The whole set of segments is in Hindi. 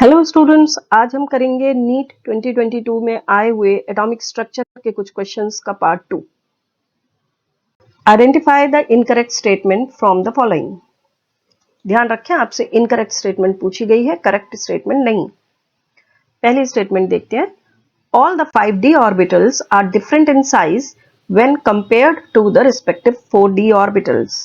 हेलो स्टूडेंट्स, आज हम करेंगे नीट 2022 में आए हुए एटॉमिक स्ट्रक्चर के कुछ क्वेश्चंस का part 2। Identify the incorrect statement from the following. ध्यान रखें, आपसे इनकरेक्ट स्टेटमेंट पूछी गई है, करेक्ट स्टेटमेंट नहीं। पहली स्टेटमेंट देखते हैं। All the 5d orbitals are different in size when compared to the respective 4d orbitals.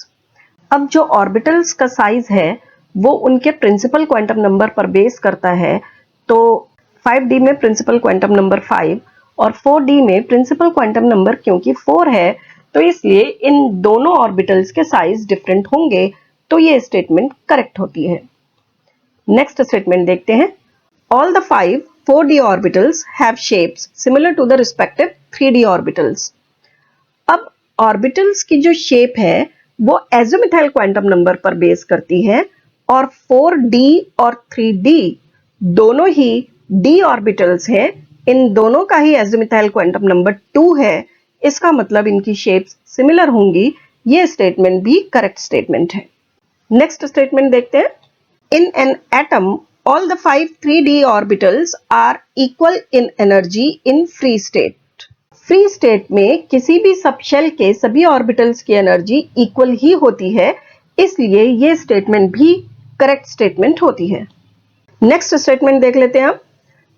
अब जो ऑर्बिटल्स का साइज है वो उनके प्रिंसिपल क्वांटम नंबर पर बेस करता है। तो 5d में प्रिंसिपल क्वांटम नंबर 5 और 4d में प्रिंसिपल क्वांटम नंबर क्योंकि 4 है तो इसलिए इन दोनों ऑर्बिटल्स के साइज डिफरेंट होंगे, तो ये स्टेटमेंट करेक्ट होती है। नेक्स्ट स्टेटमेंट देखते हैं। All the 5 4d orbitals have shapes similar to the respective 3d orbitals. अब ऑर्बिटल्स की जो शेप है वो एज़ोमिथाइल क्वांटम नंबर पर बेस करती है और 4d और 3d दोनों ही d ऑर्बिटल्स हैं। इन दोनों का ही एज़ोमिथाइल क्वांटम नंबर 2 है। इसका मतलब इनकी शेप्स सिमिलर होंगी। ये स्टेटमेंट भी करेक्ट स्टेटमेंट है। नेक्स्ट स्टेटमेंट देखते हैं। In an atom all the 5 3d orbitals are equal in energy in free state. Free state में किसी भी सब शेल के सभी ऑर्बिटल्स की एनर्जी इक्वल ही होती है, इसलिए ये स्टेटमेंट भी करेक्ट स्टेटमेंट होती है। नेक्स्ट स्टेटमेंट देख लेते हैं हम।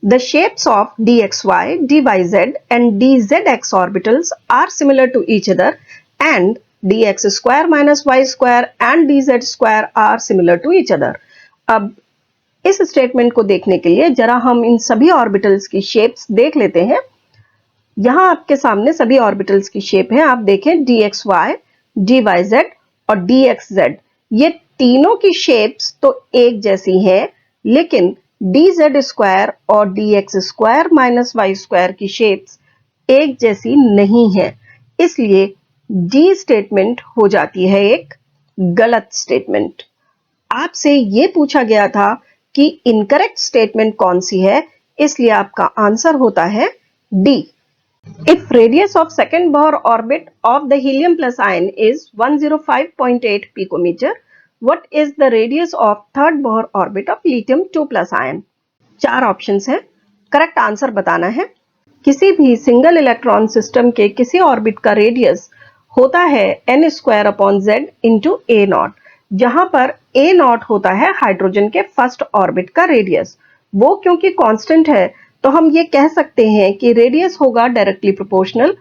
The shapes of dxy, dyz and dzx orbitals are similar to each other and dx square minus y square and dz square are similar to each other. अब इस स्टेटमेंट को देखने के लिए जरा हम इन सभी ऑर्बिटल्स की शेप्स देख लेते हैं। यहां आपके सामने सभी ऑर्बिटल्स की शेप है। आप देखें dxy, dyz और dxz, ये तीनों की शेप्स तो एक जैसी हैं, लेकिन dz स्क्वायर और dx square minus y square की शेप्स एक जैसी नहीं है, इसलिए d स्टेटमेंट हो जाती है एक गलत स्टेटमेंट। आपसे ये पूछा गया था कि इनकरेक्ट स्टेटमेंट कौन सी है, इसलिए आपका आंसर होता है D. If radius of second Bohr orbit of the helium plus ion is 105.8 picometer, what is the radius of third Bohr orbit of lithium 2 plus ion? 4 options हैं, करेक्ट आंसर बताना है। किसी भी सिंगल इलेक्ट्रॉन सिस्टम के किसी ऑर्बिट का रेडियस होता है n square upon z into A not, जहां पर ए नॉट होता है हाइड्रोजन के फर्स्ट ऑर्बिट का रेडियस। वो क्योंकि कांस्टेंट है तो हम ये कह सकते हैं कि रेडियस होगा directly proportional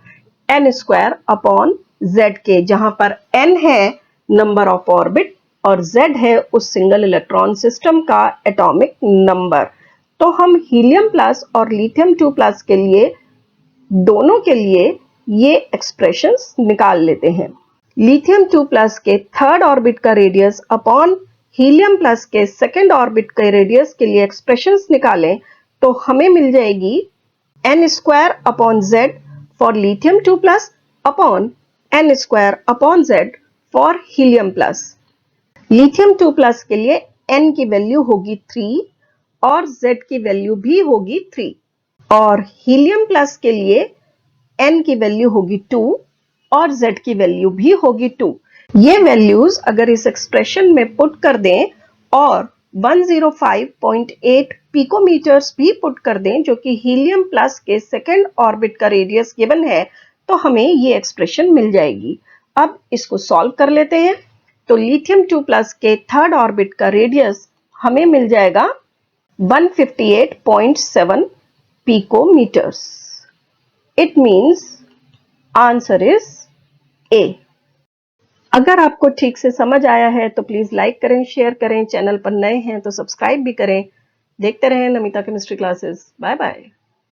n square upon z के, जहां पर n है नंबर ऑफ ऑर्बिट और z है उस सिंगल इलेक्ट्रॉन सिस्टम का एटॉमिक नंबर। तो हम हीलियम प्लस और लिथियम 2 प्लस के लिए दोनों के लिए ये एक्सप्रेशंस निकाल लेते हैं। लिथियम 2 प्लस के थर्ड ऑर्बिट का रेडियस अपॉन हीलियम प्लस के सेकेंड ऑर्बिट के रेडियस के लिए एक्सप्रेशंस निकालें तो हमें मिल जाएगी n square upon z for lithium 2 plus upon n square upon z for helium plus. Lithium 2 plus के लिए n की वैल्यू होगी 3 और z की वैल्यू भी होगी 3 और हीलियम प्लस के लिए n की वैल्यू होगी 2 और z की वैल्यू भी होगी 2। ये वैल्यूज अगर इस एक्सप्रेशन में पुट कर दें और 105.8 पिकोमीटर्स भी पुट कर दें, जो कि हीलियम प्लस के सेकेंड ऑर्बिट का रेडियस गिवन है, तो हमें ये एक्सप्रेशन मिल जाएगी। अब इसको सॉल्व कर लेते हैं। तो लिथियम 2 प्लस के थर्ड ऑर्बिट का रेडियस हमें मिल जाएगा 158.7 picometres. It means answer is A. अगर आपको ठीक से समझ आया है तो प्लीज लाइक करें, शेयर करें। चैनल पर नए हैं तो सब्सक्राइब भी करें। देखते रहें Namita chemistry classes. Bye bye.